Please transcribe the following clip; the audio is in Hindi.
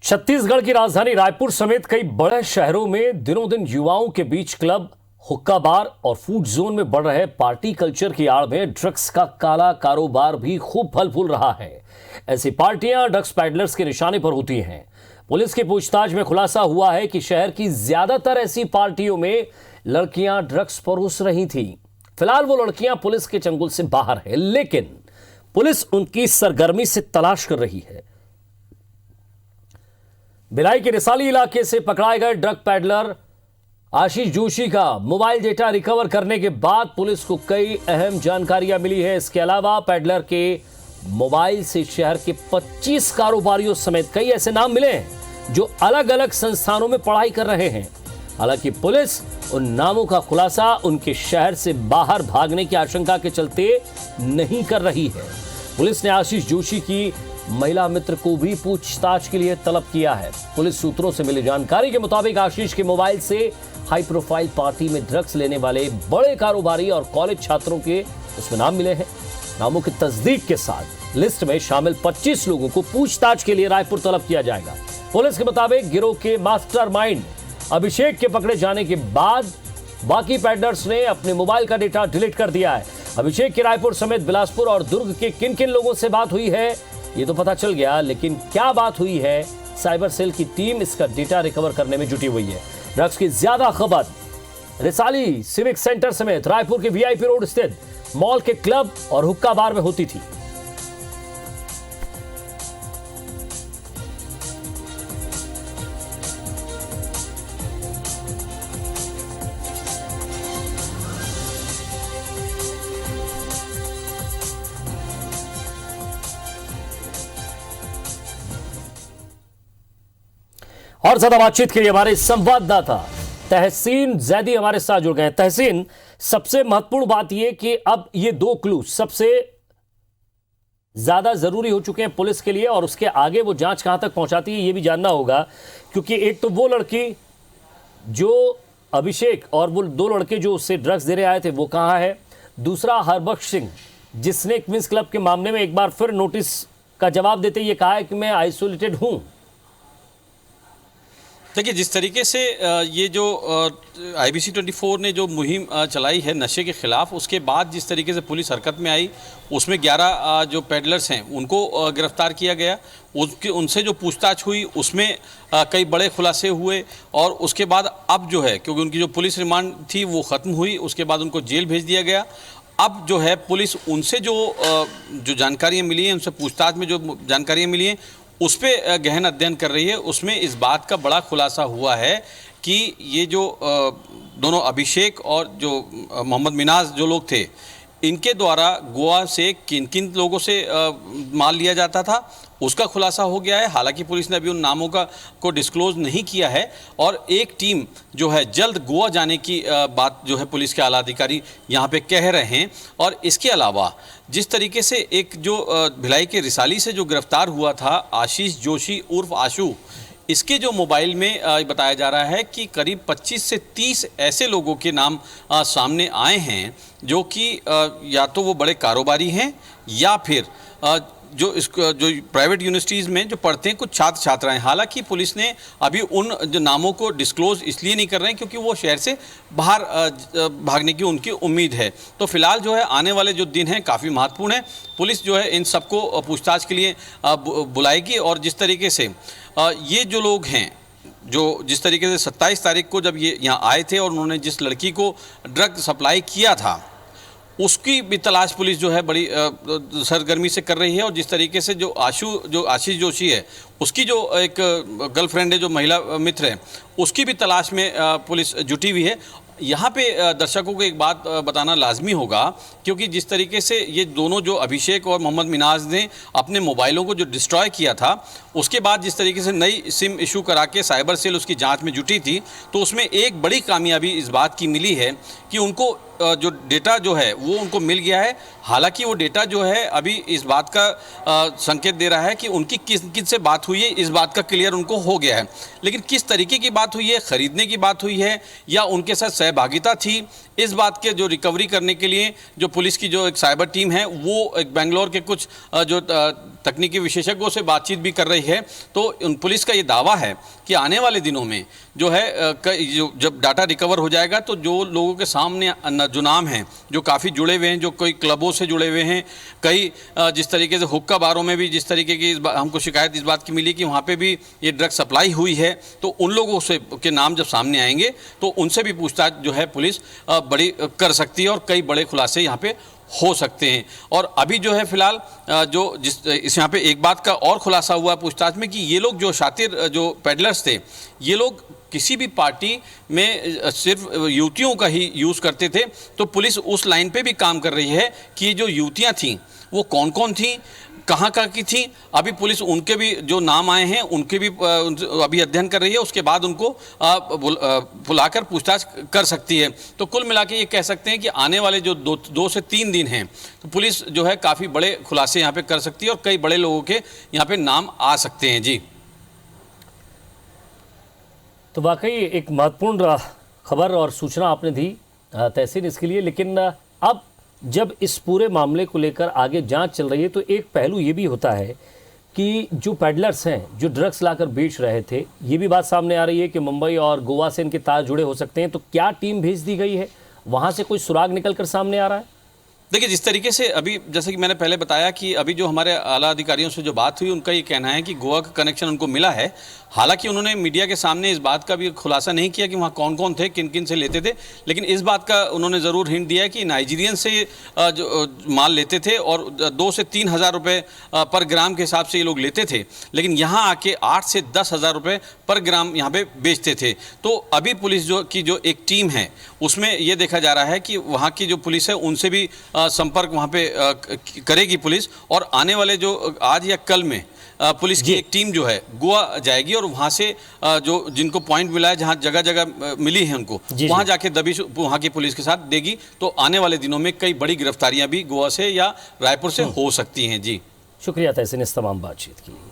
छत्तीसगढ़ की राजधानी रायपुर समेत कई बड़े शहरों में दिनों दिन युवाओं के बीच क्लब, हुक्का बार और फूड जोन में बढ़ रहे पार्टी कल्चर की आड़ में ड्रग्स का काला कारोबार भी खूब फल फूल रहा है। ऐसी पार्टियां ड्रग्स पैडलर्स के निशाने पर होती हैं। पुलिस की पूछताछ में खुलासा हुआ है कि शहर की ज्यादातर ऐसी पार्टियों में लड़कियां ड्रग्स परोस रही थी। फिलहाल वो लड़कियां पुलिस के चंगुल से बाहर है, लेकिन पुलिस उनकी सरगर्मी से तलाश कर रही है। भिलाई के रिसाली इलाके से पकड़ाए गए ड्रग पैडलर आशीष जोशी का मोबाइल डेटा रिकवर करने के बाद पुलिस को कई अहम जानकारियां मिली है। इसके अलावा पैडलर के मोबाइल से शहर के 25 कारोबारियों समेत कई ऐसे नाम मिले हैं जो अलग अलग संस्थानों में पढ़ाई कर रहे हैं। हालांकि पुलिस उन नामों का खुलासा उनके शहर से बाहर भागने की आशंका के चलते नहीं कर रही है। पुलिस ने आशीष जोशी की महिला मित्र को भी पूछताछ के लिए तलब किया है। पुलिस सूत्रों से मिली जानकारी के मुताबिक आशीष के मोबाइल से हाई प्रोफाइल पार्टी में ड्रग्स लेने वाले बड़े कारोबारी और कॉलेज छात्रों के उसमें नाम मिले हैं। नामों की तस्दीक के साथ लिस्ट में शामिल 25 लोगों को पूछताछ के लिए रायपुर तलब किया जाएगा। पुलिस के मुताबिक गिरोह के मास्टरमाइंड अभिषेक के पकड़े जाने के बाद बाकी पैडलर्स ने अपने मोबाइल का डेटा डिलीट कर दिया है। अभिषेक के रायपुर समेत बिलासपुर और दुर्ग के किन किन लोगों से बात हुई है ये तो पता चल गया, लेकिन क्या बात हुई है, साइबर सेल की टीम इसका डेटा रिकवर करने में जुटी हुई है। ड्रग्स की ज्यादा खबर रिसाली सिविक सेंटर समेत रायपुर के वीआईपी रोड स्थित मॉल के क्लब और हुक्का बार में होती थी। और ज्यादा बातचीत के लिए हमारे संवाददाता तहसीन जैदी हमारे साथ जुड़ गए हैं। तहसीन, सबसे महत्वपूर्ण बात यह कि अब ये दो क्लू सबसे ज्यादा जरूरी हो चुके हैं पुलिस के लिए, और उसके आगे वो जांच कहां तक पहुंचाती है ये भी जानना होगा, क्योंकि एक तो वो लड़की जो अभिषेक और वो दो लड़के जो उससे ड्रग्स देने आए थे वो कहां है, दूसरा हरबख्श सिंह जिसने क्वींस क्लब के मामले में एक बार फिर नोटिस का जवाब देते ये कहा है कि मैं आइसोलेटेड हूं। देखिए, जिस तरीके से ये जो IBC 24 ने जो मुहिम चलाई है नशे के खिलाफ, उसके बाद जिस तरीके से पुलिस हरकत में आई, उसमें 11 जो पैडलर्स हैं उनको गिरफ्तार किया गया। उनसे जो पूछताछ हुई उसमें कई बड़े खुलासे हुए, और उसके बाद अब जो है, क्योंकि उनकी जो पुलिस रिमांड थी वो ख़त्म हुई, उसके बाद उनको जेल भेज दिया गया। अब जो है पुलिस उनसे जो जानकारियाँ मिली हैं, उनसे पूछताछ में जो जानकारियाँ मिली हैं उस पर गहन अध्ययन कर रही है। उसमें इस बात का बड़ा खुलासा हुआ है कि ये जो दोनों अभिषेक और जो मोहम्मद मिनाज जो लोग थे, इनके द्वारा गोवा से किन किन लोगों से माल लिया जाता था उसका खुलासा हो गया है। हालांकि पुलिस ने अभी उन नामों को डिस्क्लोज नहीं किया है, और एक टीम जो है जल्द गोवा जाने की बात जो है पुलिस के आला अधिकारी यहाँ पे कह रहे हैं। और इसके अलावा जिस तरीके से एक जो भिलाई के रिसाली से जो गिरफ्तार हुआ था आशीष जोशी उर्फ आशू, इसके जो मोबाइल में बताया जा रहा है कि करीब 25 से 30 ऐसे लोगों के नाम सामने आए हैं जो कि या तो वो बड़े कारोबारी हैं या फिर जो प्राइवेट यूनिवर्सिटीज़ में जो पढ़ते हैं कुछ छात्र छात्राएं। हालांकि पुलिस ने अभी उन जो नामों को डिस्क्लोज इसलिए नहीं कर रहे हैं क्योंकि वो शहर से बाहर भागने की उनकी उम्मीद है। तो फिलहाल जो है आने वाले जो दिन हैं काफ़ी महत्वपूर्ण है। पुलिस जो है इन सबको पूछताछ के लिए बुलाएगी, और जिस तरीके से ये जो लोग हैं, जो जिस तरीके से 27 तारीख को जब ये यहाँ आए थे और उन्होंने जिस लड़की को ड्रग सप्लाई किया था उसकी भी तलाश पुलिस जो है बड़ी सरगर्मी से कर रही है। और जिस तरीके से जो आशीष जोशी है उसकी जो एक गर्लफ्रेंड है, जो महिला मित्र है, उसकी भी तलाश में पुलिस जुटी हुई है। यहाँ पे दर्शकों को एक बात बताना लाजमी होगा, क्योंकि जिस तरीके से ये दोनों जो अभिषेक और मोहम्मद मिनाज ने अपने मोबाइलों को जो डिस्ट्रॉय किया था, उसके बाद जिस तरीके से नई सिम इशू करा के साइबर सेल उसकी जांच में जुटी थी, तो उसमें एक बड़ी कामयाबी इस बात की मिली है कि उनको जो डेटा जो है वो उनको मिल गया है। हालांकि वो डेटा जो है अभी इस बात का संकेत दे रहा है कि उनकी किन से बात हुई है, इस बात का क्लियर उनको हो गया है। लेकिन किस तरीके की बात हुई है, ख़रीदने की बात हुई है या उनके साथ सहभागिता थी, इस बात के जो रिकवरी करने के लिए जो पुलिस की जो एक साइबर टीम है वो एक बेंगलोर के कुछ जो तकनीकी विशेषज्ञों से बातचीत भी कर रही है। तो उन पुलिस का ये दावा है कि आने वाले दिनों में जो है जब डाटा रिकवर हो जाएगा तो जो लोगों के सामने जो नाम हैं, जो काफ़ी जुड़े हुए हैं, जो कोई क्लबों से जुड़े हुए हैं, कई जिस तरीके से हुक्का बारों में भी जिस तरीके की हमको शिकायत इस बात की मिली कि वहाँ पे भी ये ड्रग सप्लाई हुई है, तो उन लोगों से के नाम जब सामने आएंगे तो उनसे भी पूछताछ जो है पुलिस बड़ी कर सकती है और कई बड़े खुलासे यहाँ पे हो सकते हैं। और अभी जो है फिलहाल जो इस यहाँ पे एक बात का और खुलासा हुआ पूछताछ में कि ये लोग जो शातिर जो पेडलर्स थे, ये लोग किसी भी पार्टी में सिर्फ युवतियों का ही यूज़ करते थे। तो पुलिस उस लाइन पे भी काम कर रही है कि ये जो युवतियाँ थीं वो कौन कौन थीं, कहाँ की थी। अभी पुलिस उनके भी जो नाम आए हैं उनके भी अभी अध्ययन कर रही है, उसके बाद उनको बुलाकर पूछताछ कर सकती है। तो कुल मिला के ये कह सकते हैं कि आने वाले जो दो से तीन दिन हैं तो पुलिस जो है काफ़ी बड़े खुलासे यहाँ पे कर सकती है और कई बड़े लोगों के यहाँ पे नाम आ सकते हैं। जी, तो वाकई एक महत्वपूर्ण खबर और सूचना आपने दी तहसीन इसके लिए। लेकिन अब जब इस पूरे मामले को लेकर आगे जांच चल रही है तो एक पहलू ये भी होता है कि जो पेडलर्स हैं जो ड्रग्स लाकर बेच रहे थे, ये भी बात सामने आ रही है कि मुंबई और गोवा से इनके तार जुड़े हो सकते हैं। तो क्या टीम भेज दी गई है, वहाँ से कोई सुराग निकल कर सामने आ रहा है? देखिए, जिस तरीके से अभी जैसे कि मैंने पहले बताया कि अभी जो हमारे आला अधिकारियों से जो बात हुई उनका ये कहना है कि गोवा का कनेक्शन उनको मिला है। हालांकि उन्होंने मीडिया के सामने इस बात का भी खुलासा नहीं किया कि वहाँ कौन कौन थे, किन किन से लेते थे, लेकिन इस बात का उन्होंने ज़रूर हिंट दिया कि नाइजीरियन से जो माल लेते थे और 2 से 3 हज़ार रुपये पर ग्राम के हिसाब से ये लोग लेते थे, लेकिन यहाँ आके 8 से 10 हज़ार रुपये पर ग्राम यहाँ पे बेचते थे। तो अभी पुलिस जो एक टीम है उसमें ये देखा जा रहा है कि वहाँ की जो पुलिस है उनसे भी संपर्क वहाँ पे करेगी पुलिस, और आने वाले जो आज या कल में पुलिस की एक टीम जो है गोवा जाएगी और वहाँ से जो जिनको पॉइंट मिला है, जहाँ जगह जगह मिली है उनको, वहाँ जाके दबिश वहाँ की पुलिस के साथ देगी। तो आने वाले दिनों में कई बड़ी गिरफ्तारियां भी गोवा से या रायपुर से हो सकती हैं। जी, शुक्रिया तहसीन इस तमाम बातचीत के लिए।